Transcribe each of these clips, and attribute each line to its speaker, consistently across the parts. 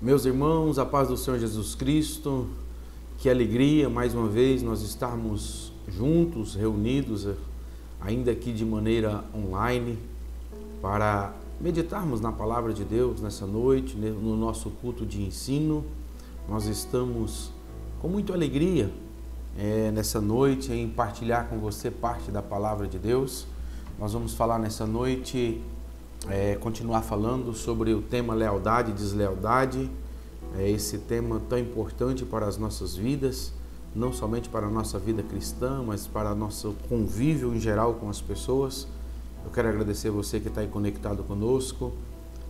Speaker 1: Meus irmãos, a paz do Senhor Jesus Cristo, que alegria mais uma vez nós estarmos juntos, reunidos, ainda aqui de maneira online, para meditarmos na palavra de Deus nessa noite, no nosso culto de ensino. Nós estamos com muita alegria nessa noite em partilhar com você parte da palavra de Deus. Nós vamos falar nessa noite, continuar falando sobre o tema lealdade e deslealdade, esse tema tão importante para as nossas vidas, não somente para a nossa vida cristã, mas para o nosso convívio em geral com as pessoas. Eu quero agradecer você que está aí conectado conosco.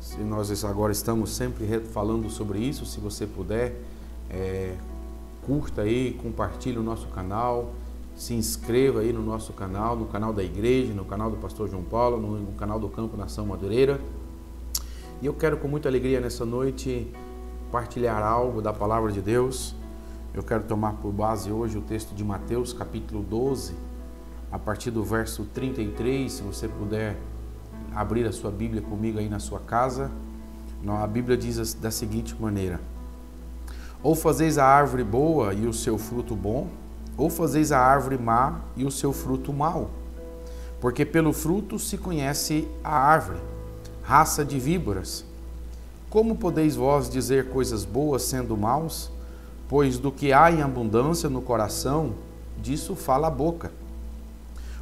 Speaker 1: Se nós agora estamos sempre falando sobre isso, se você puder, curta aí, compartilhe o nosso canal, se inscreva aí no nosso canal, no canal da igreja, no canal do pastor João Paulo, no canal do Campo Nação Madureira. E eu quero com muita alegria nessa noite partilhar algo da palavra de Deus. Eu quero tomar por base hoje o texto de Mateus capítulo 12, a partir do verso 33, se você puder abrir a sua Bíblia comigo aí na sua casa. A Bíblia diz da seguinte maneira: ou fazeis a árvore boa e o seu fruto bom, ou fazeis a árvore má e o seu fruto mau. Porque pelo fruto se conhece a árvore. Raça de víboras, como podeis vós dizer coisas boas sendo maus? Pois do que há em abundância no coração, disso fala a boca.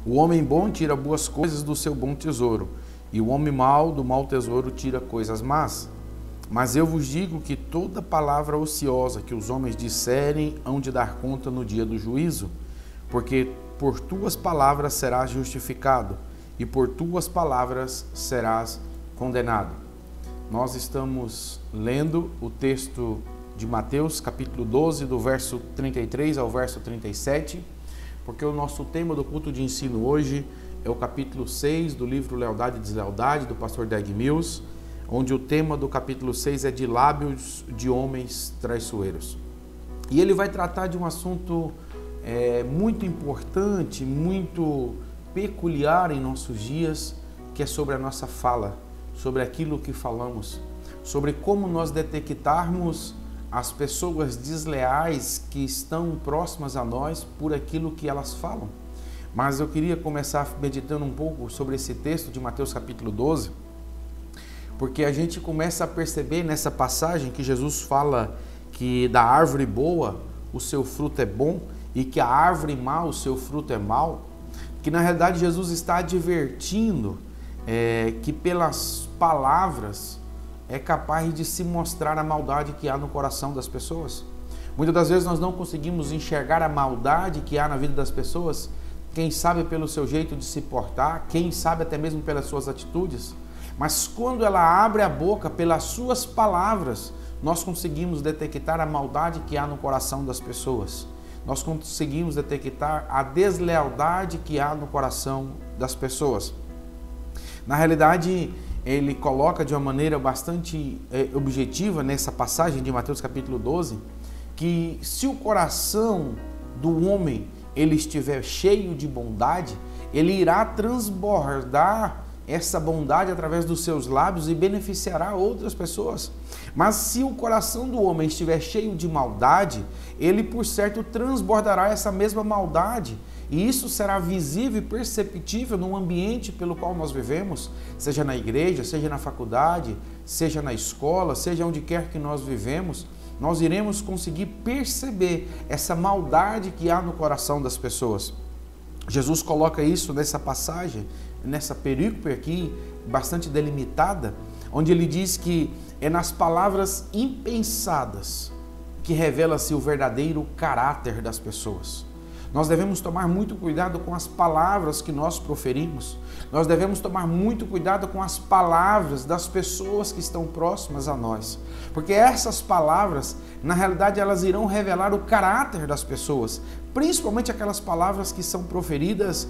Speaker 1: O homem bom tira boas coisas do seu bom tesouro, e o homem mau do mau tesouro tira coisas más. Mas eu vos digo que toda palavra ociosa que os homens disserem hão de dar conta no dia do juízo, porque por tuas palavras serás justificado, e por tuas palavras serás condenado. Nós estamos lendo o texto de Mateus, capítulo 12, do verso 33 ao verso 37, porque o nosso tema do culto de ensino hoje é o capítulo 6 do livro Lealdade e Deslealdade, do pastor Dag Mills, onde o tema do capítulo 6 é de lábios de homens traiçoeiros. E ele vai tratar de um assunto muito importante, muito peculiar em nossos dias, que é sobre a nossa fala, sobre aquilo que falamos, sobre como nós detectarmos as pessoas desleais que estão próximas a nós por aquilo que elas falam. Mas eu queria começar meditando um pouco sobre esse texto de Mateus capítulo 12, porque a gente começa a perceber nessa passagem que Jesus fala que da árvore boa o seu fruto é bom e que a árvore má o seu fruto é mau, que na realidade Jesus está advertindo que pelas palavras é capaz de se mostrar a maldade que há no coração das pessoas. Muitas das vezes nós não conseguimos enxergar a maldade que há na vida das pessoas, quem sabe pelo seu jeito de se portar, quem sabe até mesmo pelas suas atitudes, mas quando ela abre a boca, pelas suas palavras, nós conseguimos detectar a maldade que há no coração das pessoas. Nós conseguimos detectar a deslealdade que há no coração das pessoas. Na realidade, ele coloca de uma maneira bastante objetiva nessa passagem de Mateus capítulo 12, que se o coração do homem ele estiver cheio de bondade, ele irá transbordar essa bondade através dos seus lábios e beneficiará outras pessoas. Mas se o coração do homem estiver cheio de maldade, ele por certo transbordará essa mesma maldade. E isso será visível e perceptível no ambiente pelo qual nós vivemos, seja na igreja, seja na faculdade, seja na escola, seja onde quer que nós vivemos, nós iremos conseguir perceber essa maldade que há no coração das pessoas. Jesus coloca isso nessa passagem, nessa perícope aqui, bastante delimitada, onde ele diz que é nas palavras impensadas que revela-se o verdadeiro caráter das pessoas. Nós devemos tomar muito cuidado com as palavras que nós proferimos. Nós devemos tomar muito cuidado com as palavras das pessoas que estão próximas a nós. Porque essas palavras, na realidade, elas irão revelar o caráter das pessoas. Principalmente aquelas palavras que são proferidas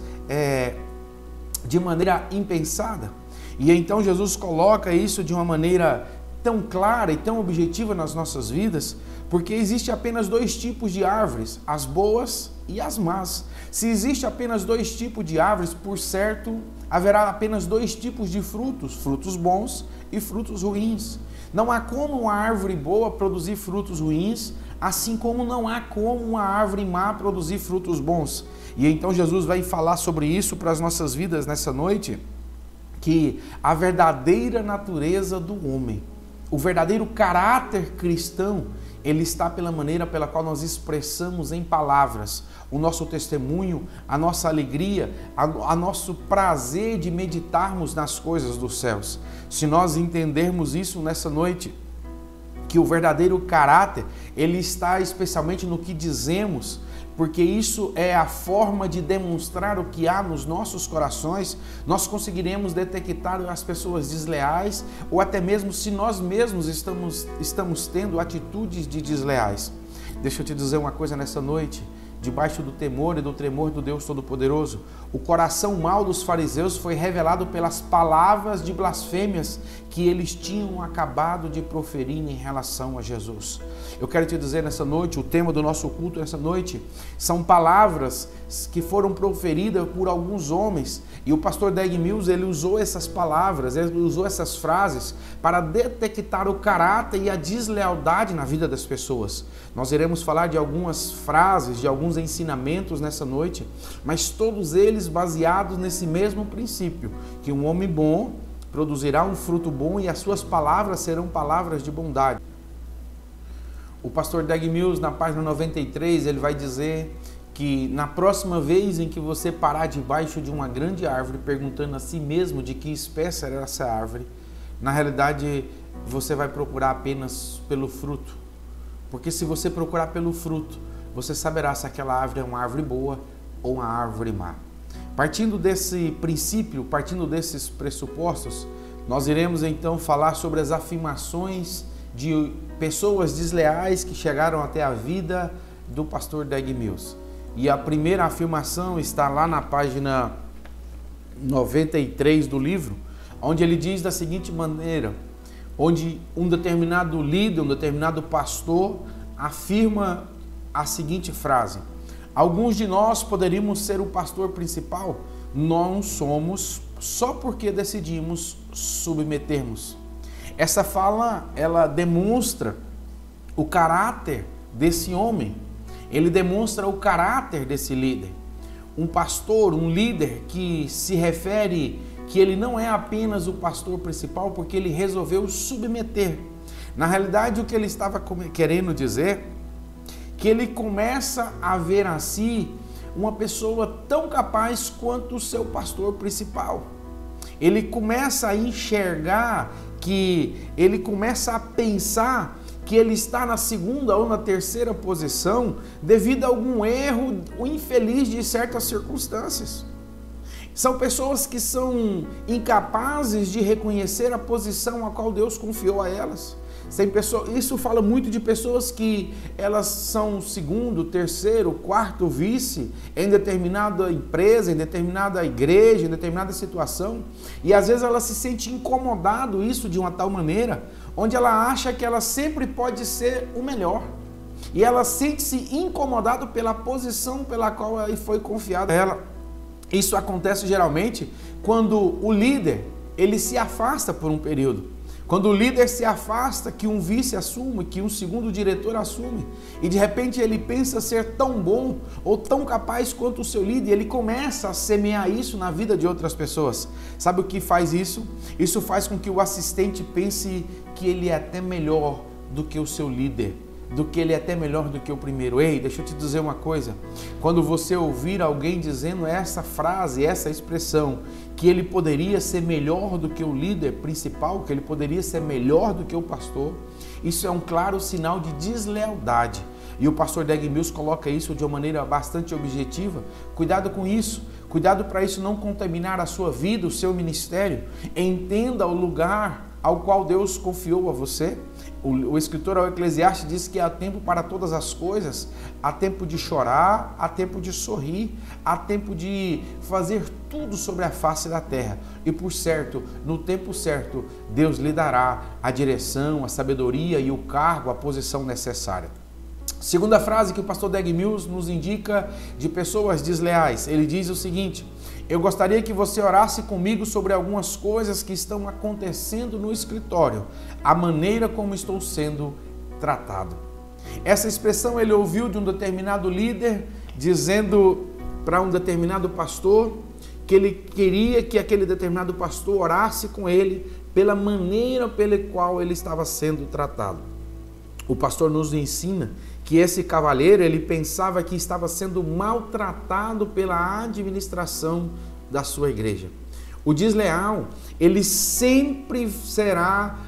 Speaker 1: de maneira impensada. E então Jesus coloca isso de uma maneira tão clara e tão objetiva nas nossas vidas, porque existe apenas dois tipos de árvores, as boas e as más. Se existe apenas dois tipos de árvores, por certo, haverá apenas dois tipos de frutos, frutos bons e frutos ruins. Não há como uma árvore boa produzir frutos ruins, assim como não há como uma árvore má produzir frutos bons. E então Jesus vai falar sobre isso para as nossas vidas nessa noite, que a verdadeira natureza do homem, o verdadeiro caráter cristão, ele está pela maneira pela qual nós expressamos em palavras o nosso testemunho, a nossa alegria, a nosso prazer de meditarmos nas coisas dos céus. Se nós entendermos isso nessa noite, que o verdadeiro caráter, ele está especialmente no que dizemos, porque isso é a forma de demonstrar o que há nos nossos corações, nós conseguiremos detectar as pessoas desleais, ou até mesmo se nós mesmos estamos tendo atitudes de desleais. Deixa eu te dizer uma coisa nessa noite, debaixo do temor e do tremor do Deus Todo-Poderoso, o coração mau dos fariseus foi revelado pelas palavras de blasfêmias que eles tinham acabado de proferir em relação a Jesus. Eu quero te dizer nessa noite, o tema do nosso culto nessa noite, são palavras que foram proferidas por alguns homens, e o pastor Dag Mills, ele usou essas palavras, ele usou essas frases para detectar o caráter e a deslealdade na vida das pessoas. Nós iremos falar de algumas frases, de alguns ensinamentos nessa noite, mas todos eles baseados nesse mesmo princípio, que um homem bom produzirá um fruto bom e as suas palavras serão palavras de bondade. O pastor Dag Mills, na página 93, ele vai dizer que na próxima vez em que você parar debaixo de uma grande árvore perguntando a si mesmo de que espécie era essa árvore, na realidade você vai procurar apenas pelo fruto. Porque se você procurar pelo fruto, você saberá se aquela árvore é uma árvore boa ou uma árvore má. Partindo desse princípio, partindo desses pressupostos, nós iremos então falar sobre as afirmações de pessoas desleais que chegaram até a vida do pastor Dag Mills. E a primeira afirmação está lá na página 93 do livro, onde ele diz da seguinte maneira, onde um determinado líder, um determinado pastor afirma a seguinte frase: alguns de nós poderíamos ser o pastor principal, não somos só porque decidimos submetermos. Essa fala, ela demonstra o caráter desse homem, ele demonstra o caráter desse líder. Um pastor, um líder que se refere que ele não é apenas o pastor principal porque ele resolveu submeter. Na realidade, o que ele estava querendo dizer que ele começa a ver a si uma pessoa tão capaz quanto o seu pastor principal. Ele começa a enxergar que ele começa a pensar que ele está na segunda ou na terceira posição devido a algum erro infeliz de certas circunstâncias. São pessoas que são incapazes de reconhecer a posição a qual Deus confiou a elas. Isso fala muito de pessoas que elas são segundo, terceiro, quarto vice em determinada empresa, em determinada igreja, em determinada situação, e às vezes ela se sente incomodado isso de uma tal maneira, onde ela acha que ela sempre pode ser o melhor, e ela sente-se incomodada pela posição pela qual ela foi confiada a ela. Isso acontece geralmente quando o líder ele se afasta por um período. Quando o líder se afasta, que um vice assume, que um segundo diretor assume, e de repente ele pensa ser tão bom ou tão capaz quanto o seu líder, ele começa a semear isso na vida de outras pessoas. Sabe o que faz isso? Isso faz com que o assistente pense que ele é até melhor do que o seu líder, do que ele é até melhor do que o primeiro. Ei, deixa eu te dizer uma coisa, quando você ouvir alguém dizendo essa frase, essa expressão, que ele poderia ser melhor do que o líder principal, que ele poderia ser melhor do que o pastor, isso é um claro sinal de deslealdade. E o pastor Dag Mills coloca isso de uma maneira bastante objetiva. Cuidado com isso, cuidado para isso não contaminar a sua vida, o seu ministério. Entenda o lugar ao qual Deus confiou a você. O escritor ao Eclesiastes diz que há tempo para todas as coisas, há tempo de chorar, há tempo de sorrir, há tempo de fazer tudo sobre a face da terra. E por certo, no tempo certo, Deus lhe dará a direção, a sabedoria e o cargo, a posição necessária. Segunda frase que o pastor Dag Mills nos indica de pessoas desleais, ele diz o seguinte: eu gostaria que você orasse comigo sobre algumas coisas que estão acontecendo no escritório, a maneira como estou sendo tratado. Essa expressão ele ouviu de um determinado líder dizendo para um determinado pastor que ele queria que aquele determinado pastor orasse com ele pela maneira pela qual ele estava sendo tratado. O pastor nos ensina que esse cavalheiro, ele pensava que estava sendo maltratado pela administração da sua igreja. O desleal, ele sempre será,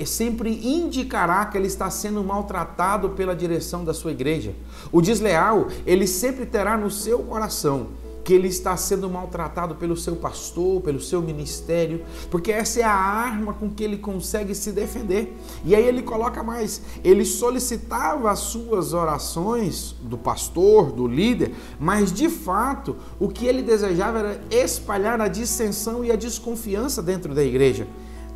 Speaker 1: sempre indicará que ele está sendo maltratado pela direção da sua igreja. O desleal, ele sempre terá no seu coração que ele está sendo maltratado pelo seu pastor, pelo seu ministério, porque essa é a arma com que ele consegue se defender. E aí ele coloca mais, ele solicitava as suas orações do pastor, do líder, mas de fato o que ele desejava era espalhar a dissensão e a desconfiança dentro da igreja.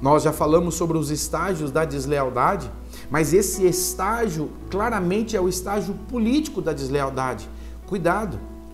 Speaker 1: Nós já falamos sobre os estágios da deslealdade, mas esse estágio claramente é o estágio político da deslealdade.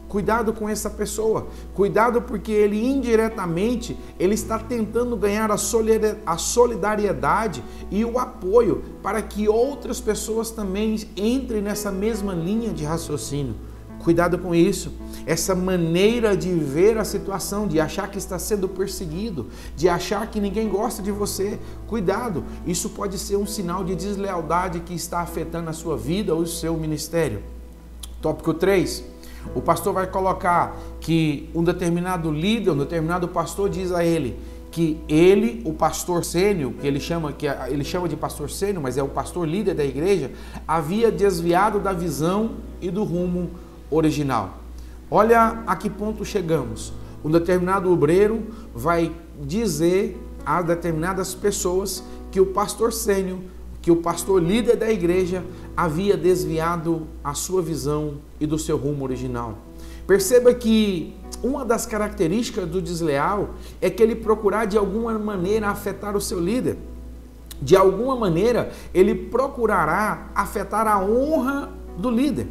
Speaker 1: Cuidado com essa pessoa, cuidado porque ele indiretamente ele está tentando ganhar a solidariedade e o apoio para que outras pessoas também entrem nessa mesma linha de raciocínio. Cuidado com isso, essa maneira de ver a situação, de achar que está sendo perseguido, de achar que ninguém gosta de você. Cuidado, isso pode ser um sinal de deslealdade que está afetando a sua vida ou o seu ministério. Tópico 3. O pastor vai colocar que um determinado líder, um determinado pastor diz a ele que ele, o pastor sênior, que ele chama de pastor sênior, mas é o pastor líder da igreja, havia desviado da visão e do rumo original. Olha a que ponto chegamos. Um determinado obreiro vai dizer a determinadas pessoas que o pastor sênior, que o pastor líder da igreja havia desviado a sua visão e do seu rumo original. Perceba que uma das características do desleal é que ele procurar de alguma maneira afetar o seu líder. De alguma maneira ele procurará afetar a honra do líder.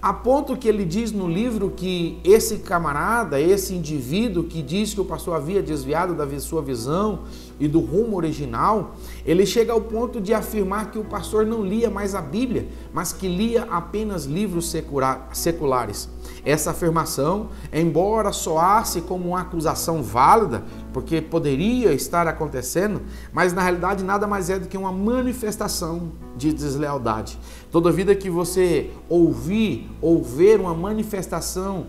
Speaker 1: A ponto que ele diz no livro que esse camarada, esse indivíduo que diz que o pastor havia desviado da sua visão e do rumo original, ele chega ao ponto de afirmar que o pastor não lia mais a Bíblia, mas que lia apenas livros seculares. Essa afirmação, embora soasse como uma acusação válida, porque poderia estar acontecendo, mas na realidade nada mais é do que uma manifestação de deslealdade. Toda vida que você ouvir ou ver uma manifestação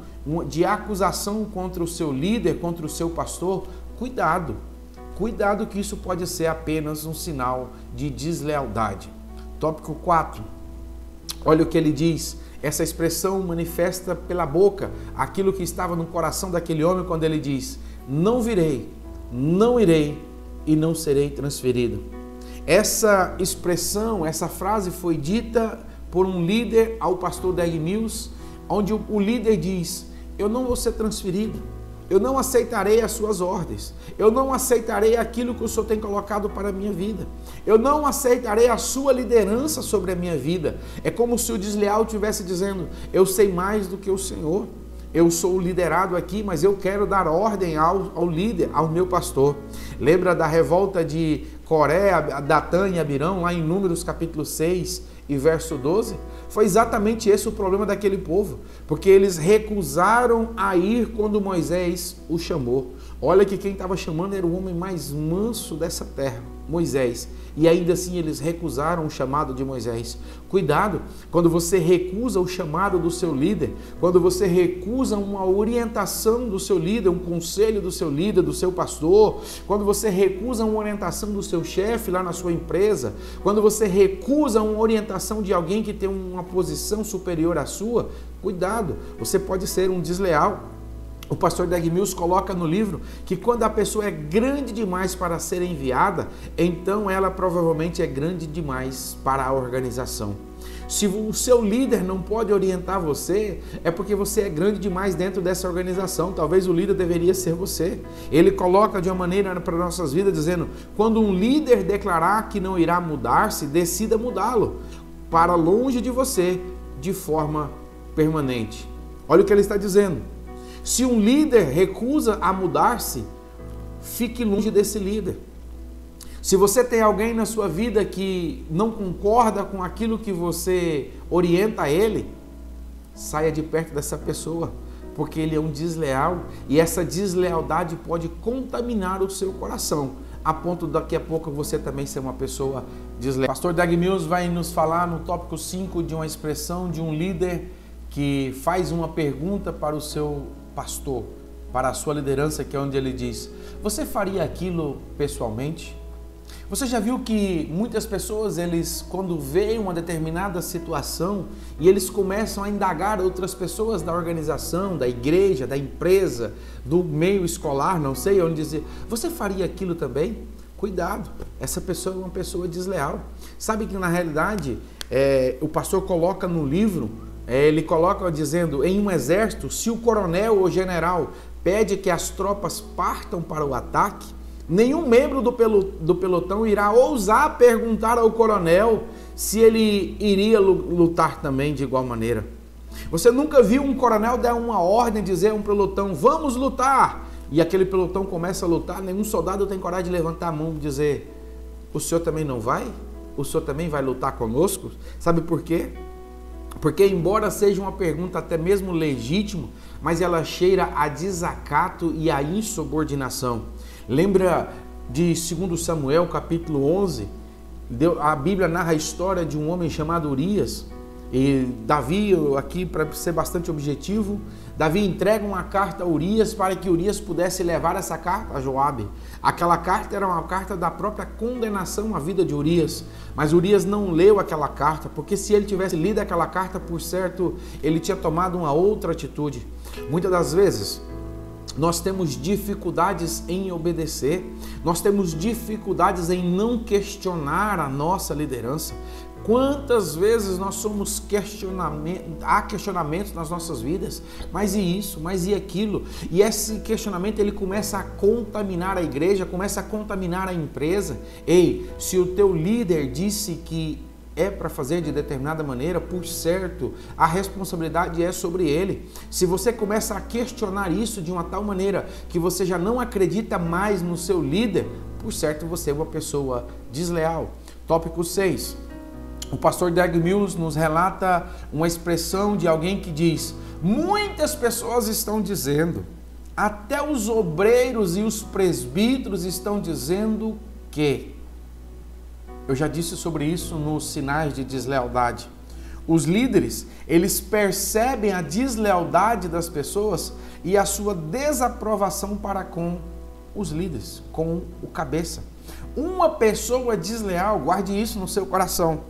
Speaker 1: de acusação contra o seu líder, contra o seu pastor, cuidado que isso pode ser apenas um sinal de deslealdade. Tópico 4, olha o que ele diz. Essa expressão manifesta pela boca aquilo que estava no coração daquele homem quando ele diz: não virei, não irei e não serei transferido. Essa expressão, essa frase foi dita por um líder ao pastor Dag Mills, onde o líder diz: eu não vou ser transferido, eu não aceitarei as suas ordens, eu não aceitarei aquilo que o Senhor tem colocado para a minha vida, eu não aceitarei a sua liderança sobre a minha vida. É como se o desleal estivesse dizendo: eu sei mais do que o Senhor, eu sou liderado aqui, mas eu quero dar ordem ao líder, ao meu pastor. Lembra da revolta de Coré, Datã e Abirão, lá em Números capítulo 6 e verso 12? Foi exatamente esse o problema daquele povo, porque eles recusaram a ir quando Moisés o chamou. Olha que quem estava chamando era o homem mais manso dessa terra, Moisés, e ainda assim eles recusaram o chamado de Moisés. Cuidado, quando você recusa o chamado do seu líder, quando você recusa uma orientação do seu líder, um conselho do seu líder, do seu pastor, quando você recusa uma orientação do seu chefe lá na sua empresa, quando você recusa uma orientação de alguém que tem uma posição superior à sua, cuidado, você pode ser um desleal. O pastor Dag Mills coloca no livro que quando a pessoa é grande demais para ser enviada, então ela provavelmente é grande demais para a organização. Se o seu líder não pode orientar você, é porque você é grande demais dentro dessa organização. Talvez o líder deveria ser você. Ele coloca de uma maneira para nossas vidas dizendo: quando um líder declarar que não irá mudar-se, decida mudá-lo para longe de você de forma permanente. Olha o que ele está dizendo. Se um líder recusa a mudar-se, fique longe desse líder. Se você tem alguém na sua vida que não concorda com aquilo que você orienta a ele, saia de perto dessa pessoa, porque ele é um desleal e essa deslealdade pode contaminar o seu coração, a ponto daqui a pouco você também ser uma pessoa desleal. Pastor Doug Mills vai nos falar no tópico 5 de uma expressão de um líder que faz uma pergunta para o seu pastor, para a sua liderança, que é onde ele diz: você faria aquilo pessoalmente? Você já viu que muitas pessoas, eles quando veem uma determinada situação e eles começam a indagar outras pessoas da organização, da igreja, da empresa, do meio escolar, não sei, onde dizer: você faria aquilo também? Cuidado, essa pessoa é uma pessoa desleal. Sabe que na realidade o pastor coloca no livro, ele coloca dizendo: em um exército, se o coronel ou general pede que as tropas partam para o ataque, nenhum membro do pelotão irá ousar perguntar ao coronel se ele iria lutar também de igual maneira. Você nunca viu um coronel dar uma ordem, dizer a um pelotão: vamos lutar, e aquele pelotão começa a lutar, nenhum soldado tem coragem de levantar a mão e dizer: o senhor também não vai? O senhor também vai lutar conosco? Sabe por quê? Porque embora seja uma pergunta até mesmo legítima, mas ela cheira a desacato e a insubordinação. Lembra de 2 Samuel, capítulo 11? A Bíblia narra a história de um homem chamado Urias. E Davi, aqui para ser bastante objetivo, Davi entrega uma carta a Urias para que Urias pudesse levar essa carta a Joabe. Aquela carta era uma carta da própria condenação à vida de Urias, mas Urias não leu aquela carta, porque se ele tivesse lido aquela carta, por certo, ele tinha tomado uma outra atitude. Muitas das vezes, nós temos dificuldades em obedecer, nós temos dificuldades em não questionar a nossa liderança. Quantas vezes nós somos há questionamentos nas nossas vidas, mas e isso, mas e aquilo? E esse questionamento ele começa a contaminar a igreja, começa a contaminar a empresa. Ei, se o teu líder disse que é para fazer de determinada maneira, por certo, a responsabilidade é sobre ele. Se você começa a questionar isso de uma tal maneira que você já não acredita mais no seu líder, por certo, você é uma pessoa desleal. Tópico 6. O pastor Doug Mills nos relata uma expressão de alguém que diz: muitas pessoas estão dizendo, até os obreiros e os presbíteros estão dizendo que... Eu já disse sobre isso nos sinais de deslealdade. Os líderes, eles percebem a deslealdade das pessoas e a sua desaprovação para com os líderes, com o cabeça. Uma pessoa desleal, guarde isso no seu coração,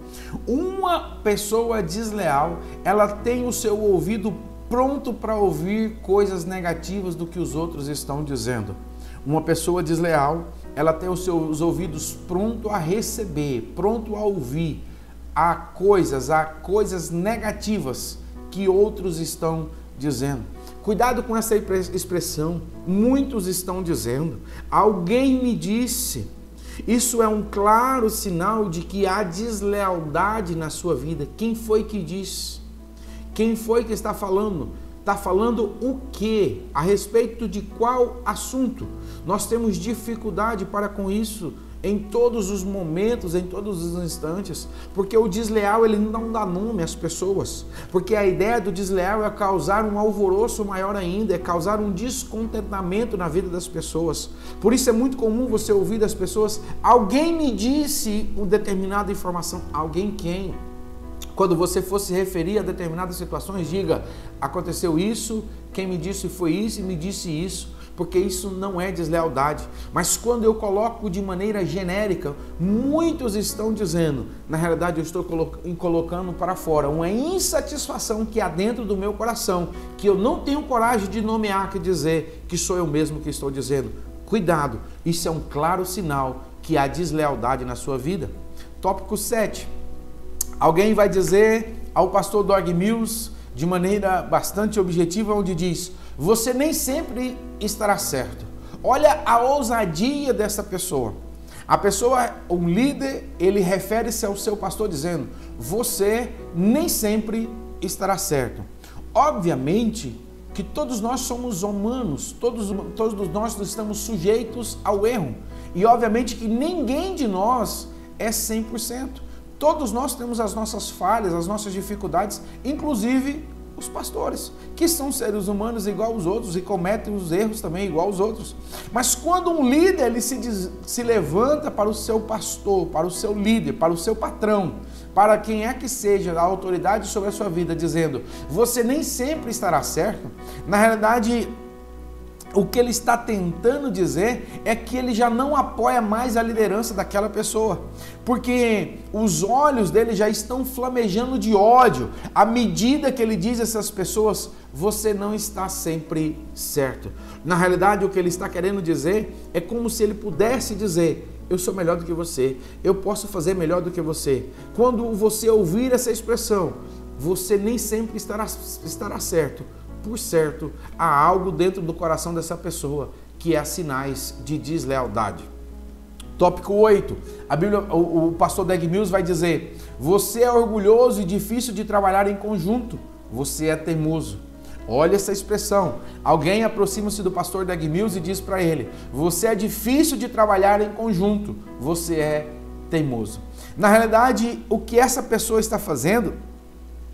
Speaker 1: uma pessoa desleal, ela tem o seu ouvido pronto para ouvir coisas negativas do que os outros estão dizendo. Uma pessoa desleal, ela tem os seus ouvidos pronto a receber, pronto a ouvir a coisas negativas que outros estão dizendo. Cuidado com essa expressão, muitos estão dizendo, alguém me disse. Isso é um claro sinal de que há deslealdade na sua vida. Quem foi que disse? Quem foi que está falando? Está falando o quê? A respeito de qual assunto? Nós temos dificuldade para com isso em todos os momentos, em todos os instantes, porque o desleal ele não dá nome às pessoas, porque a ideia do desleal é causar um alvoroço maior ainda, é causar um descontentamento na vida das pessoas. Por isso é muito comum você ouvir das pessoas: alguém me disse uma determinada informação. Alguém quem? Quando você for se referir a determinadas situações, diga: aconteceu isso, quem me disse foi isso e me disse isso, porque isso não é deslealdade. Mas quando eu coloco de maneira genérica, muitos estão dizendo, na realidade eu estou colocando para fora uma insatisfação que há dentro do meu coração, que eu não tenho coragem de nomear, que dizer que sou eu mesmo que estou dizendo. Cuidado, isso é um claro sinal que há deslealdade na sua vida. Tópico 7. Alguém vai dizer ao pastor Doug Mills, de maneira bastante objetiva, onde diz: você nem sempre estará certo. Olha a ousadia dessa pessoa. A pessoa, um líder, ele refere-se ao seu pastor dizendo: você nem sempre estará certo. Obviamente que todos nós somos humanos, todos nós estamos sujeitos ao erro. E obviamente que ninguém de nós é 100%. Todos nós temos as nossas falhas, as nossas dificuldades, inclusive os pastores, que são seres humanos igual aos outros e cometem os erros também igual aos outros. Mas quando um líder ele se levanta para o seu pastor, para o seu líder, para o seu patrão, para quem é que seja a autoridade sobre a sua vida, dizendo, você nem sempre estará certo, na realidade, o que ele está tentando dizer é que ele já não apoia mais a liderança daquela pessoa, porque os olhos dele já estão flamejando de ódio, à medida que ele diz a essas pessoas, você não está sempre certo. Na realidade, o que ele está querendo dizer é como se ele pudesse dizer, eu sou melhor do que você, eu posso fazer melhor do que você. Quando você ouvir essa expressão, você nem sempre estará certo. Por certo, há algo dentro do coração dessa pessoa que é sinais de deslealdade. Tópico 8. A Bíblia, o pastor Dag Mills vai dizer, você é orgulhoso e difícil de trabalhar em conjunto, você é teimoso. Olha essa expressão. Alguém aproxima-se do pastor Dag Mills e diz para ele, você é difícil de trabalhar em conjunto, você é teimoso. Na realidade, o que essa pessoa está fazendo,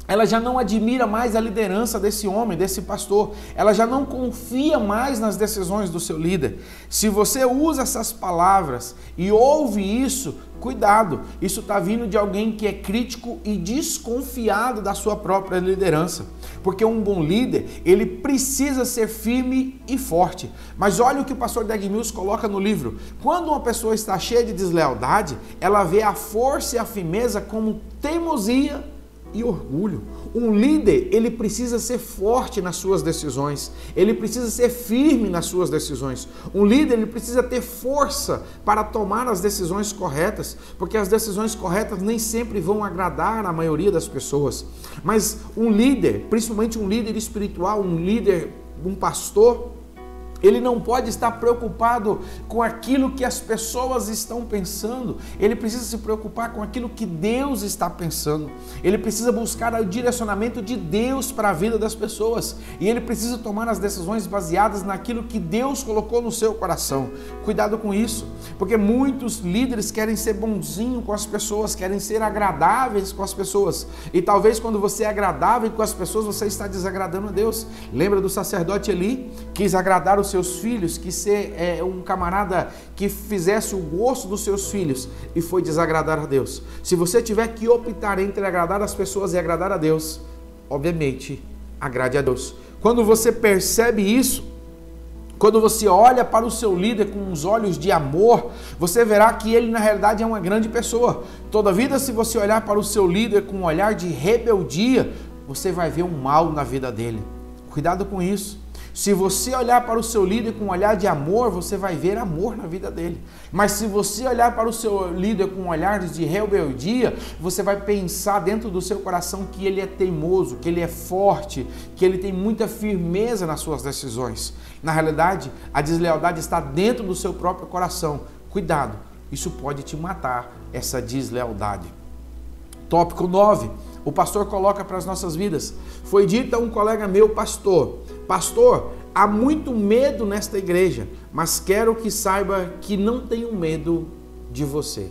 Speaker 1: ela já não admira mais a liderança desse homem, desse pastor. Ela já não confia mais nas decisões do seu líder. Se você usa essas palavras e ouve isso, cuidado. Isso está vindo de alguém que é crítico e desconfiado da sua própria liderança. Porque um bom líder, ele precisa ser firme e forte. Mas olha o que o pastor Dag Mills coloca no livro. Quando uma pessoa está cheia de deslealdade, ela vê a força e a firmeza como teimosia e orgulho. Um líder, ele precisa ser forte nas suas decisões, ele precisa ser firme nas suas decisões. Um líder, ele precisa ter força para tomar as decisões corretas, porque as decisões corretas nem sempre vão agradar a maioria das pessoas. Mas um líder, principalmente um líder espiritual, um líder, um pastor, ele não pode estar preocupado com aquilo que as pessoas estão pensando. Ele precisa se preocupar com aquilo que Deus está pensando. Ele precisa buscar o direcionamento de Deus para a vida das pessoas. E ele precisa tomar as decisões baseadas naquilo que Deus colocou no seu coração. Cuidado com isso, porque muitos líderes querem ser bonzinhos com as pessoas, querem ser agradáveis com as pessoas. E talvez quando você é agradável com as pessoas, você está desagradando a Deus. Lembra do sacerdote Eli? Quis agradar os seus filhos, que ser um camarada que fizesse o gosto dos seus filhos e foi desagradar a Deus. Se você tiver que optar entre agradar as pessoas e agradar a Deus, obviamente, agrade a Deus. Quando você percebe isso, quando você olha para o seu líder com os olhos de amor, você verá que ele na realidade é uma grande pessoa. Todavia, se você olhar para o seu líder com um olhar de rebeldia, você vai ver um mal na vida dele. Cuidado com isso. Se você olhar para o seu líder com um olhar de amor, você vai ver amor na vida dele. Mas se você olhar para o seu líder com um olhar de rebeldia, você vai pensar dentro do seu coração que ele é teimoso, que ele é forte, que ele tem muita firmeza nas suas decisões. Na realidade, a deslealdade está dentro do seu próprio coração. Cuidado, isso pode te matar, essa deslealdade. Tópico 9. O pastor coloca para as nossas vidas. Foi dito a um colega meu, pastor, há muito medo nesta igreja, mas quero que saiba que não tenho medo de você.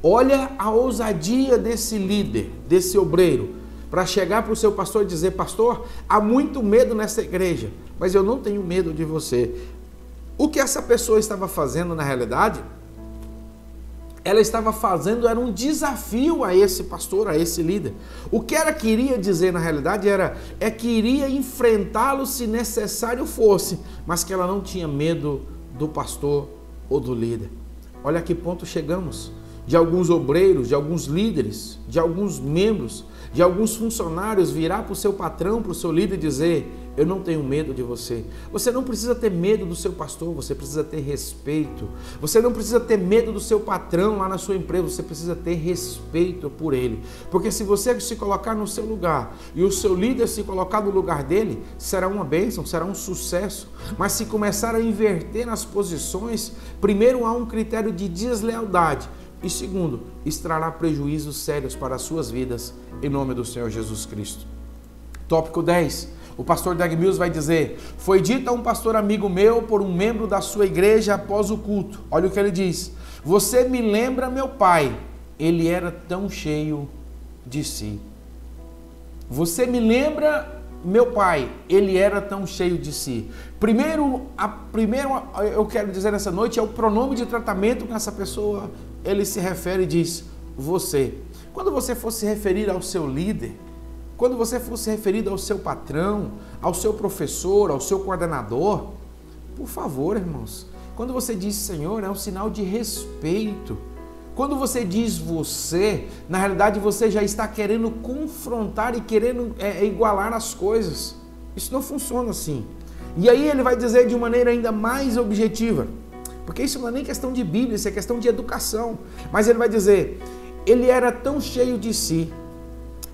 Speaker 1: Olha a ousadia desse líder, desse obreiro, para chegar para o seu pastor e dizer, pastor, há muito medo nesta igreja, mas eu não tenho medo de você. O que essa pessoa estava fazendo na realidade, ela estava fazendo, era um desafio a esse pastor, a esse líder. O que ela queria dizer na realidade é que iria enfrentá-lo se necessário fosse, mas que ela não tinha medo do pastor ou do líder. Olha a que ponto chegamos. De alguns obreiros, de alguns líderes, de alguns membros, de alguns funcionários virar para o seu patrão, para o seu líder e dizer, eu não tenho medo de você. Você não precisa ter medo do seu pastor, você precisa ter respeito. Você não precisa ter medo do seu patrão lá na sua empresa, você precisa ter respeito por ele. Porque se você se colocar no seu lugar e o seu líder se colocar no lugar dele, será uma bênção, será um sucesso. Mas se começar a inverter nas posições, primeiro há um critério de deslealdade. E segundo, trará prejuízos sérios para as suas vidas, em nome do Senhor Jesus Cristo. Tópico 10. O pastor Dag Mills vai dizer: foi dito a um pastor amigo meu por um membro da sua igreja após o culto. Olha o que ele diz: você me lembra meu pai, ele era tão cheio de si. Você me lembra meu pai, ele era tão cheio de si. Primeiro eu quero dizer nessa noite, é o pronome de tratamento com essa pessoa. Ele se refere e diz: você. Quando você for se referir ao seu líder, quando você for se referir ao seu patrão, ao seu professor, ao seu coordenador, por favor, irmãos, quando você diz Senhor, é um sinal de respeito. Quando você diz você, na realidade você já está querendo confrontar e querendo igualar as coisas. Isso não funciona assim. E aí ele vai dizer de maneira ainda mais objetiva, porque isso não é nem questão de Bíblia, isso é questão de educação. Mas ele vai dizer, ele era tão cheio de si.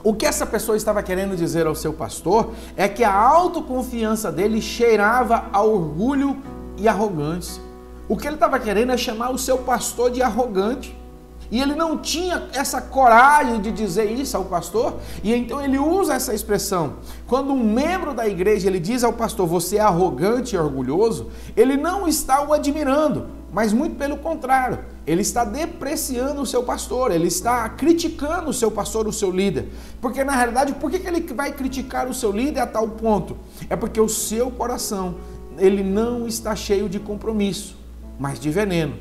Speaker 1: O que essa pessoa estava querendo dizer ao seu pastor é que a autoconfiança dele cheirava a orgulho e arrogância. O que ele estava querendo é chamar o seu pastor de arrogante. E ele não tinha essa coragem de dizer isso ao pastor, e então ele usa essa expressão. Quando um membro da igreja ele diz ao pastor, você é arrogante e orgulhoso, ele não está o admirando, mas muito pelo contrário, ele está depreciando o seu pastor, ele está criticando o seu pastor, o seu líder. Porque na realidade, por que ele vai criticar o seu líder a tal ponto? É porque o seu coração, ele não está cheio de compromisso, mas de veneno.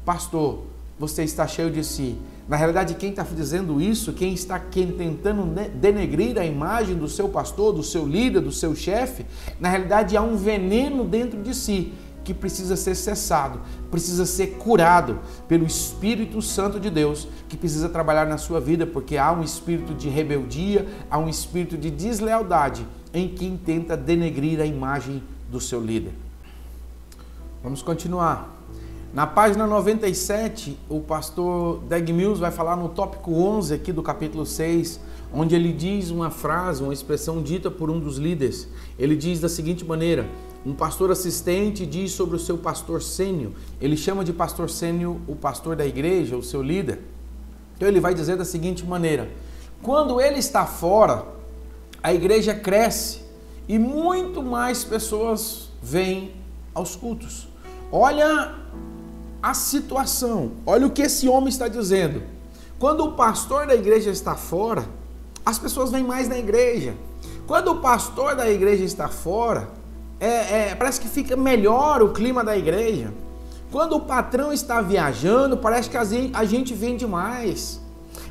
Speaker 1: Pastor, você está cheio de si. Na realidade, quem está dizendo isso, quem está tentando denegrir a imagem do seu pastor, do seu líder, do seu chefe, na realidade há um veneno dentro de si que precisa ser cessado, precisa ser curado pelo Espírito Santo de Deus, que precisa trabalhar na sua vida, porque há um espírito de rebeldia, há um espírito de deslealdade em quem tenta denegrir a imagem do seu líder. Vamos continuar. Na página 97, o pastor Dag Mills vai falar no tópico 11 aqui do capítulo 6, onde ele diz uma frase, uma expressão dita por um dos líderes. Ele diz da seguinte maneira: um pastor assistente diz sobre o seu pastor sênior, ele chama de pastor sênior o pastor da igreja, o seu líder. Então ele vai dizer da seguinte maneira: quando ele está fora, a igreja cresce e muito mais pessoas vêm aos cultos. Olha a situação, olha o que esse homem está dizendo. Quando o pastor da igreja está fora, as pessoas vêm mais na igreja. Quando o pastor da igreja está fora, parece que fica melhor o clima da igreja. Quando o patrão está viajando, parece que a gente vende mais.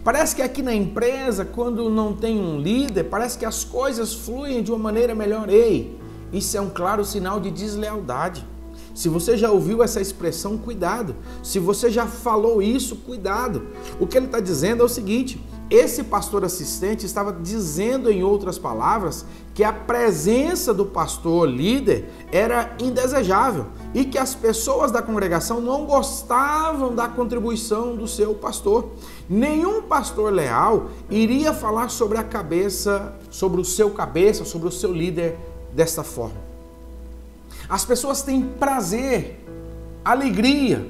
Speaker 1: Parece que aqui na empresa, quando não tem um líder, parece que as coisas fluem de uma maneira melhor. Ei, isso é um claro sinal de deslealdade. Se você já ouviu essa expressão, cuidado. Se você já falou isso, cuidado. O que ele está dizendo é o seguinte: esse pastor assistente estava dizendo, em outras palavras, que a presença do pastor líder era indesejável e que as pessoas da congregação não gostavam da contribuição do seu pastor. Nenhum pastor leal iria falar sobre a cabeça, sobre o seu líder dessa forma. As pessoas têm prazer, alegria,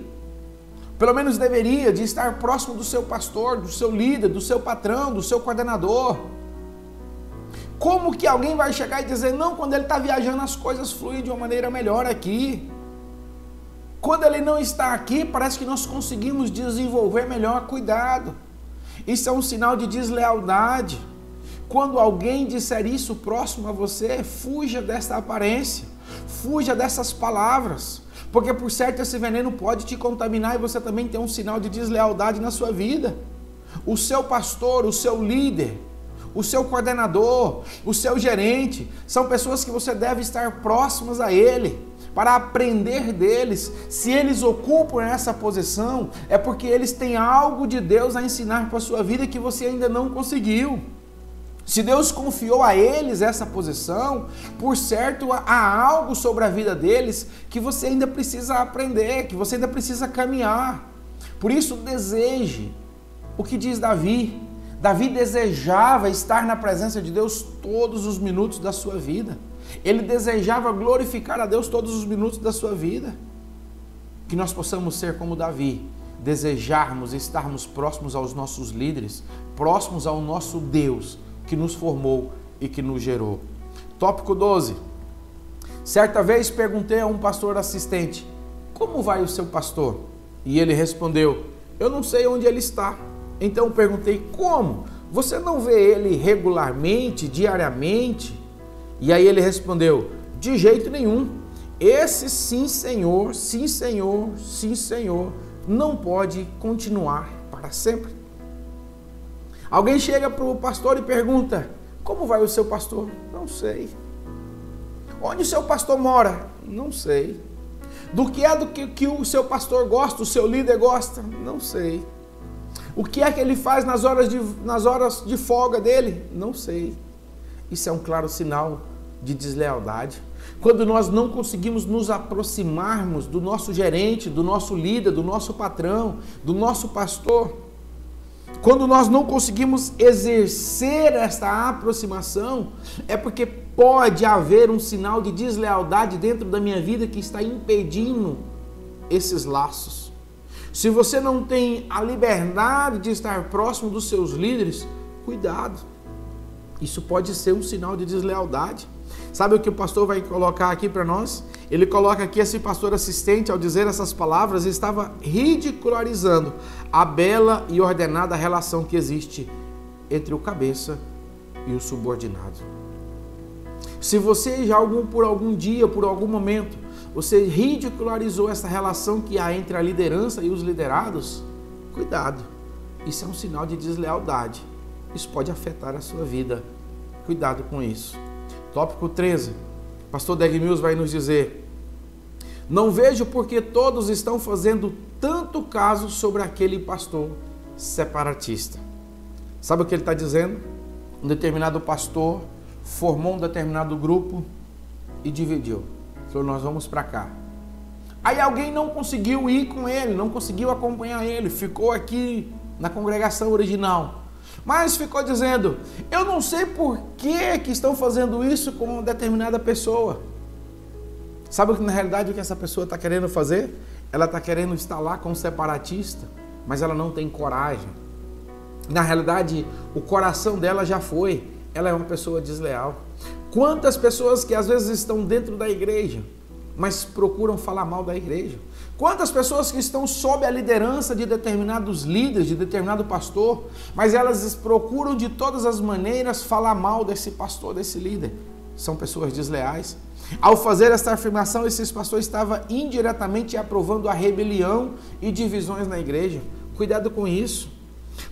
Speaker 1: pelo menos deveria, de estar próximo do seu pastor, do seu líder, do seu patrão, do seu coordenador. Como que alguém vai chegar e dizer, não, quando ele está viajando as coisas fluem de uma maneira melhor aqui. Quando ele não está aqui, parece que nós conseguimos desenvolver melhor. Cuidado, isso é um sinal de deslealdade. Quando alguém disser isso próximo a você, fuja dessa aparência. Fuja dessas palavras, porque por certo esse veneno pode te contaminar e você também tem um sinal de deslealdade na sua vida. O seu pastor, o seu líder, o seu coordenador, o seu gerente, são pessoas que você deve estar próximas a ele, para aprender deles. Se eles ocupam essa posição, é porque eles têm algo de Deus a ensinar para a sua vida que você ainda não conseguiu. Se Deus confiou a eles essa posição, por certo há algo sobre a vida deles que você ainda precisa aprender, que você ainda precisa caminhar. Por isso deseje. O que diz Davi? Davi desejava estar na presença de Deus todos os minutos da sua vida. Ele desejava glorificar a Deus todos os minutos da sua vida. Que nós possamos ser como Davi, desejarmos estarmos próximos aos nossos líderes, próximos ao nosso Deus, que nos formou e que nos gerou. Tópico 12. Certa vez perguntei a um pastor assistente: como vai o seu pastor? E ele respondeu: eu não sei onde ele está. Então perguntei: como? Você não vê ele regularmente, diariamente? E aí ele respondeu: de jeito nenhum. Esse sim, senhor, sim, senhor, sim, senhor, não pode continuar para sempre. Alguém chega para o pastor e pergunta: como vai o seu pastor? Não sei. Onde o seu pastor mora? Não sei. Do que o seu pastor gosta, o seu líder gosta? Não sei. O que é que ele faz nas horas de folga dele? Não sei. Isso é um claro sinal de deslealdade. Quando nós não conseguimos nos aproximarmos do nosso gerente, do nosso líder, do nosso patrão, do nosso pastor, quando nós não conseguimos exercer esta aproximação, é porque pode haver um sinal de deslealdade dentro da minha vida que está impedindo esses laços. Se você não tem a liberdade de estar próximo dos seus líderes, cuidado. Isso pode ser um sinal de deslealdade. Sabe o que o pastor vai colocar aqui para nós? Ele coloca aqui, esse pastor assistente, ao dizer essas palavras, estava ridicularizando a bela e ordenada relação que existe entre o cabeça e o subordinado. Se você já por algum dia, por algum momento, você ridicularizou essa relação que há entre a liderança e os liderados, cuidado, isso é um sinal de deslealdade. Isso pode afetar a sua vida. Cuidado com isso. Tópico 13. Pastor Dag Mills vai nos dizer: não vejo porque todos estão fazendo tanto caso sobre aquele pastor separatista. Sabe o que ele está dizendo? Um determinado pastor formou um determinado grupo e dividiu. Falou: nós vamos para cá. Aí alguém não conseguiu ir com ele, não conseguiu acompanhar ele, ficou aqui na congregação original. Mas ficou dizendo: eu não sei por que estão fazendo isso com uma determinada pessoa. Sabe o que na realidade o que essa pessoa está querendo fazer? Ela está querendo estar lá com um separatista, mas ela não tem coragem. Na realidade, o coração dela já foi. Ela é uma pessoa desleal. Quantas pessoas que às vezes estão dentro da igreja, mas procuram falar mal da igreja? Quantas pessoas que estão sob a liderança de determinados líderes, de determinado pastor, mas elas procuram de todas as maneiras falar mal desse pastor, desse líder? São pessoas desleais. Ao fazer esta afirmação, esses pastores estavam indiretamente aprovando a rebelião e divisões na igreja. Cuidado com isso.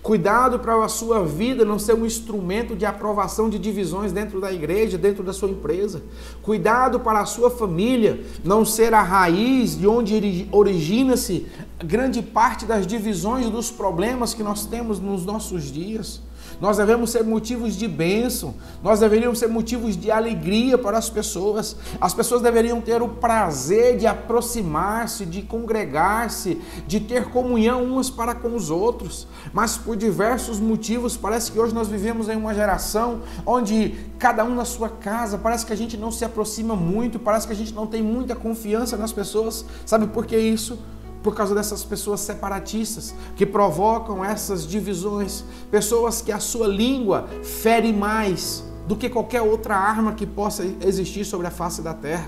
Speaker 1: Cuidado para a sua vida não ser um instrumento de aprovação de divisões dentro da igreja, dentro da sua empresa. Cuidado para a sua família não ser a raiz de onde origina-se grande parte das divisões e dos problemas que nós temos nos nossos dias. Nós devemos ser motivos de bênção, nós deveríamos ser motivos de alegria para as pessoas. As pessoas deveriam ter o prazer de aproximar-se, de congregar-se, de ter comunhão uns para com os outros. Mas por diversos motivos, parece que hoje nós vivemos em uma geração onde cada um na sua casa, parece que a gente não se aproxima muito, parece que a gente não tem muita confiança nas pessoas. Sabe por que isso? Por causa dessas pessoas separatistas que provocam essas divisões, pessoas que a sua língua fere mais do que qualquer outra arma que possa existir sobre a face da terra.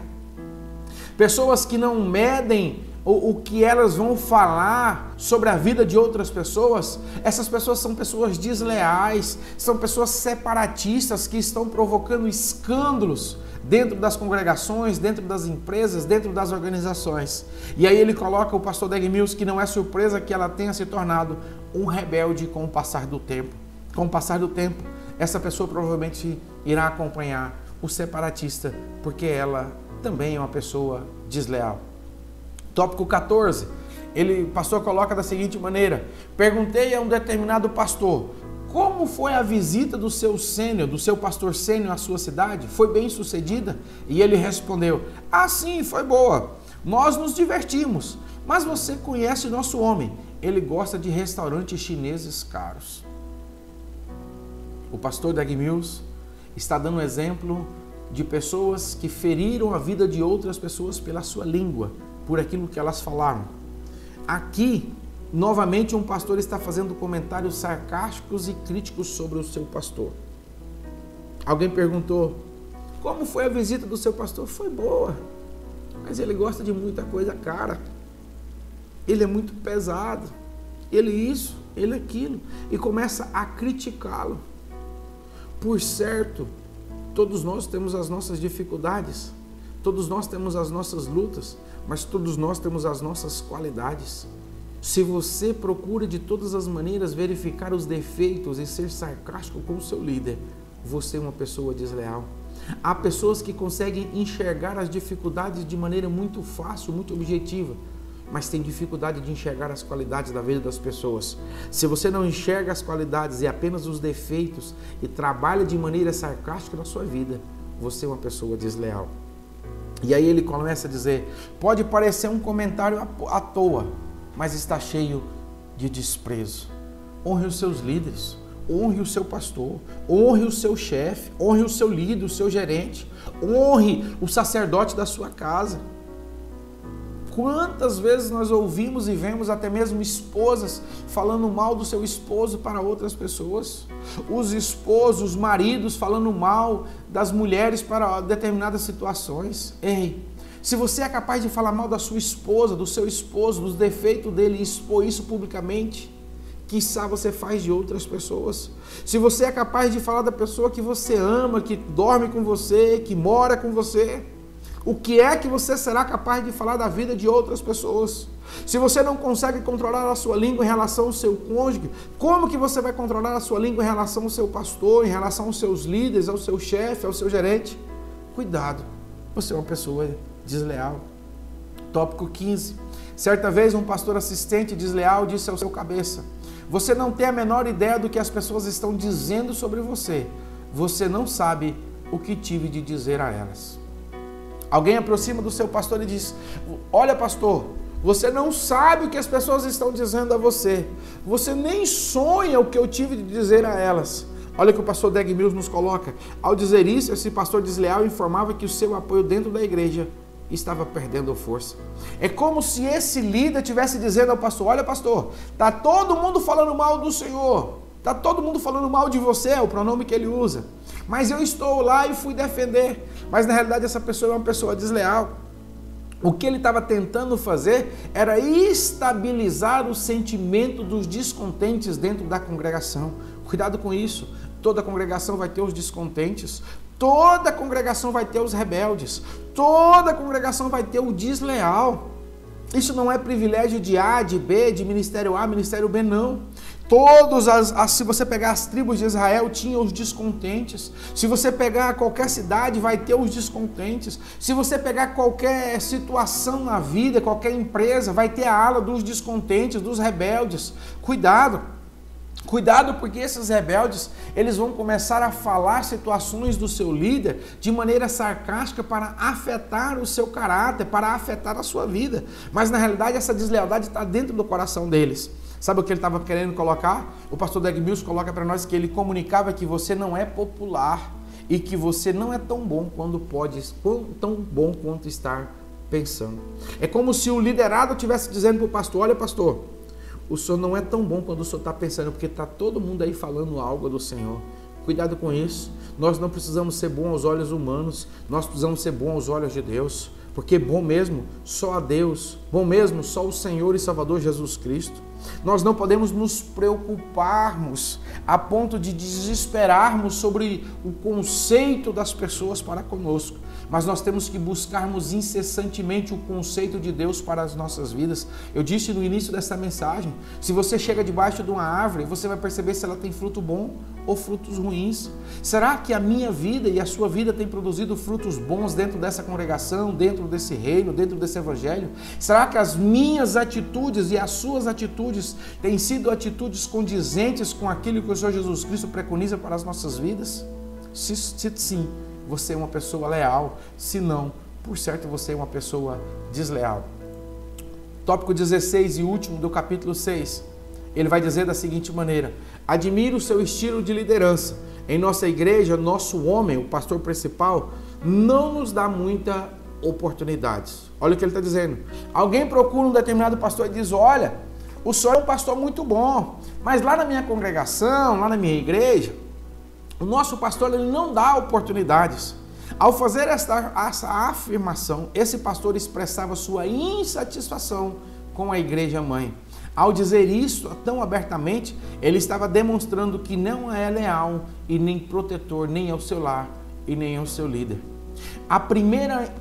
Speaker 1: Pessoas que não medem o que elas vão falar sobre a vida de outras pessoas. Essas pessoas são pessoas desleais, são pessoas separatistas que estão provocando escândalos dentro das congregações, dentro das empresas, dentro das organizações. E aí ele coloca o pastor Dag Mills que não é surpresa que ela tenha se tornado um rebelde com o passar do tempo. Com o passar do tempo, essa pessoa provavelmente irá acompanhar o separatista, porque ela também é uma pessoa desleal. Tópico 14, o pastor coloca da seguinte maneira: perguntei a um determinado pastor, como foi a visita do seu pastor sênior à sua cidade? Foi bem sucedida? E ele respondeu: sim, foi boa. Nós nos divertimos. Mas você conhece o nosso homem. Ele gosta de restaurantes chineses caros. O pastor Dag Mills está dando exemplo de pessoas que feriram a vida de outras pessoas pela sua língua, por aquilo que elas falaram. Aqui, novamente, um pastor está fazendo comentários sarcásticos e críticos sobre o seu pastor. Alguém perguntou: Como foi a visita do seu pastor? Foi boa, mas ele gosta de muita coisa cara. Ele é muito pesado. Ele isso, ele aquilo. E começa a criticá-lo. Por certo, todos nós temos as nossas dificuldades. Todos nós temos as nossas lutas. Mas todos nós temos as nossas qualidades. Se você procura de todas as maneiras verificar os defeitos e ser sarcástico com o seu líder, você é uma pessoa desleal. Há pessoas que conseguem enxergar as dificuldades de maneira muito fácil, muito objetiva, mas tem dificuldade de enxergar as qualidades da vida das pessoas. Se você não enxerga as qualidades e apenas os defeitos e trabalha de maneira sarcástica na sua vida, você é uma pessoa desleal. E aí ele começa a dizer, pode parecer um comentário à toa, mas está cheio de desprezo. Honre os seus líderes, honre o seu pastor, honre o seu chefe, honre o seu líder, o seu gerente, honre o sacerdote da sua casa. Quantas vezes nós ouvimos e vemos até mesmo esposas falando mal do seu esposo para outras pessoas? Os esposos, os maridos falando mal das mulheres para determinadas situações. Ei, se você é capaz de falar mal da sua esposa, do seu esposo, dos defeitos dele e expor isso publicamente, quiçá você faz de outras pessoas. Se você é capaz de falar da pessoa que você ama, que dorme com você, que mora com você, o que é que você será capaz de falar da vida de outras pessoas? Se você não consegue controlar a sua língua em relação ao seu cônjuge, como que você vai controlar a sua língua em relação ao seu pastor, em relação aos seus líderes, ao seu chefe, ao seu gerente? Cuidado, você é uma pessoa desleal. Tópico 15. Certa vez um pastor assistente desleal disse ao seu cabeça, você não tem a menor ideia do que as pessoas estão dizendo sobre você. Você não sabe o que tive de dizer a elas. Alguém aproxima do seu pastor e diz, olha pastor, você não sabe o que as pessoas estão dizendo a você. Você nem sonha o que eu tive de dizer a elas. Olha o que o pastor Dag Mills nos coloca. Ao dizer isso, esse pastor desleal informava que o seu apoio dentro da igreja estava perdendo força. É como se esse líder estivesse dizendo ao pastor, olha pastor, está todo mundo falando mal do Senhor, está todo mundo falando mal de você, é o pronome que ele usa, mas eu estou lá e fui defender. Mas na realidade essa pessoa é uma pessoa desleal. O que ele estava tentando fazer era estabilizar o sentimento dos descontentes dentro da congregação. Cuidado com isso. Toda congregação vai ter os descontentes. Toda congregação vai ter os rebeldes. Toda congregação vai ter o desleal. Isso não é privilégio de A, de B, de ministério A, ministério B, não. Se você pegar as tribos de Israel, tinha os descontentes. Se você pegar qualquer cidade, vai ter os descontentes. Se você pegar qualquer situação na vida, qualquer empresa, vai ter a ala dos descontentes, dos rebeldes. Cuidado. Cuidado, porque esses rebeldes, eles vão começar a falar situações do seu líder de maneira sarcástica para afetar o seu caráter, para afetar a sua vida. Mas na realidade essa deslealdade está dentro do coração deles. Sabe o que ele estava querendo colocar? O pastor Dag Mills coloca para nós que ele comunicava que você não é popular e que você não é tão bom tão bom quanto estar pensando. É como se o liderado estivesse dizendo para o pastor, olha pastor, o senhor não é tão bom quando o senhor está pensando, porque está todo mundo aí falando algo do Senhor. Cuidado com isso. Nós não precisamos ser bons aos olhos humanos, nós precisamos ser bons aos olhos de Deus, porque bom mesmo só a Deus, bom mesmo só o Senhor e Salvador Jesus Cristo. Nós não podemos nos preocuparmos a ponto de desesperarmos sobre o conceito das pessoas para conosco, mas nós temos que buscarmos incessantemente o conceito de Deus para as nossas vidas. Eu disse no início dessa mensagem, se você chega debaixo de uma árvore, você vai perceber se ela tem fruto bom ou frutos ruins. Será que a minha vida e a sua vida tem produzido frutos bons dentro dessa congregação, dentro desse reino, dentro desse evangelho? Será que as minhas atitudes e as suas atitudes têm sido atitudes condizentes com aquilo que o Senhor Jesus Cristo preconiza para as nossas vidas? Se sim, você é uma pessoa leal. Se não, por certo você é uma pessoa desleal. Tópico 16 e último do capítulo 6. Ele vai dizer da seguinte maneira: admiro o seu estilo de liderança. Em nossa igreja, nosso homem, o pastor principal, não nos dá muita oportunidades. Olha o que ele está dizendo. Alguém procura um determinado pastor e diz, olha, o senhor é um pastor muito bom, mas lá na minha congregação, lá na minha igreja, o nosso pastor ele não dá oportunidades.
Speaker 2: Ao fazer essa afirmação, esse pastor expressava sua insatisfação com a igreja mãe. Ao dizer isso tão abertamente, ele estava demonstrando que não é leal e nem protetor nem ao seu lar e nem ao seu líder. A primeira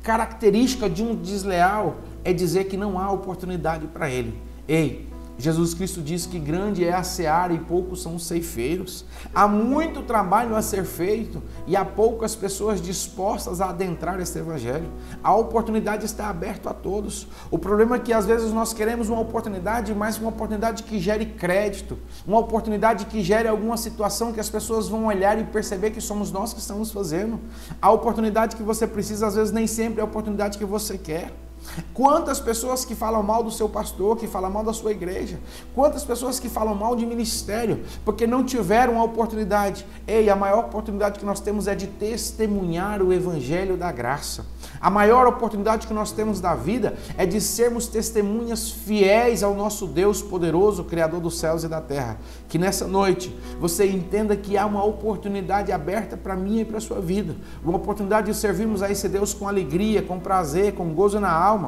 Speaker 2: característica de um desleal é dizer que não há oportunidade para ele. Ei, Jesus Cristo diz que grande é a seara e poucos são os ceifeiros. Há muito trabalho a ser feito e há poucas pessoas dispostas a adentrar esse evangelho. A oportunidade está aberta a todos. O problema é que às vezes nós queremos uma oportunidade, mas uma oportunidade que gere crédito, uma oportunidade que gere alguma situação que as pessoas vão olhar e perceber que somos nós que estamos fazendo. A oportunidade que você precisa às vezes nem sempre é a oportunidade que você quer. Quantas pessoas que falam mal do seu pastor, que falam mal da sua igreja, quantas pessoas que falam mal de ministério, porque não tiveram a oportunidade. Ei, a maior oportunidade que nós temos é de testemunhar o evangelho da graça. A maior oportunidade que nós temos da vida é de sermos testemunhas fiéis ao nosso Deus poderoso, Criador dos céus e da terra. Que nessa noite você entenda que há uma oportunidade aberta para mim e para a sua vida, uma oportunidade de servirmos a esse Deus com alegria, com prazer, com gozo na alma.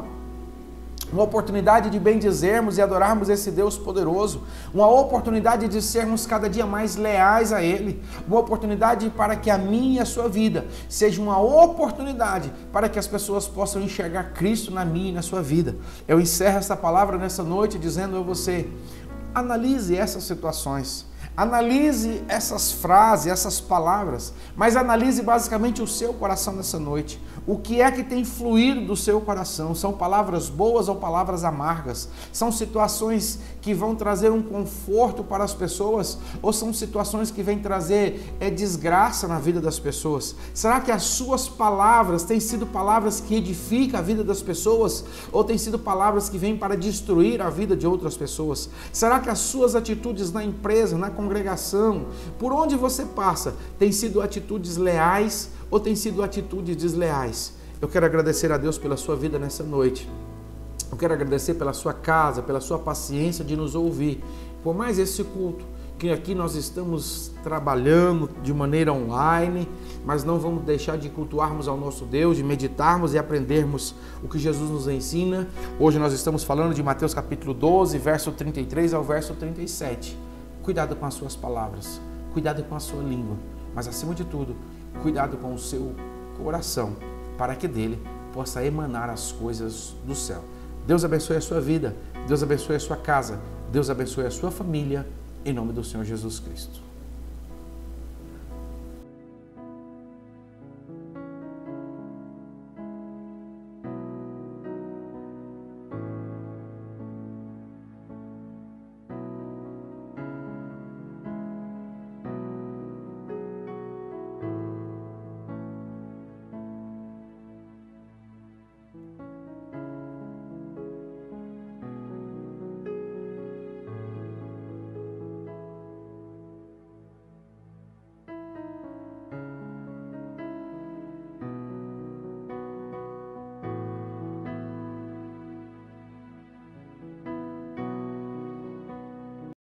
Speaker 2: Uma oportunidade de bendizermos e adorarmos esse Deus poderoso, uma oportunidade de sermos cada dia mais leais a Ele, uma oportunidade para que a minha e a sua vida seja uma oportunidade para que as pessoas possam enxergar Cristo na minha e na sua vida. Eu encerro essa palavra nessa noite dizendo a você, analise essas situações, analise essas frases, essas palavras, mas analise basicamente o seu coração nessa noite. O que é que tem fluído do seu coração? São palavras boas ou palavras amargas? São situações que vão trazer um conforto para as pessoas? Ou são situações que vêm trazer desgraça na vida das pessoas? Será que as suas palavras têm sido palavras que edificam a vida das pessoas? Ou têm sido palavras que vêm para destruir a vida de outras pessoas? Será que as suas atitudes na empresa, na congregação, por onde você passa, têm sido atitudes leais ou têm sido atitudes desleais? Eu quero agradecer a Deus pela sua vida nessa noite. Eu quero agradecer pela sua casa, pela sua paciência de nos ouvir. Por mais esse culto, que aqui nós estamos trabalhando de maneira online, mas não vamos deixar de cultuarmos ao nosso Deus, de meditarmos e aprendermos o que Jesus nos ensina. Hoje nós estamos falando de Mateus capítulo 12, verso 33 ao verso 37. Cuidado com as suas palavras, cuidado com a sua língua, mas acima de tudo, cuidado com o seu coração, para que dele possa emanar as coisas do céu. Deus abençoe a sua vida, Deus abençoe a sua casa, Deus abençoe a sua família, em nome do Senhor Jesus Cristo.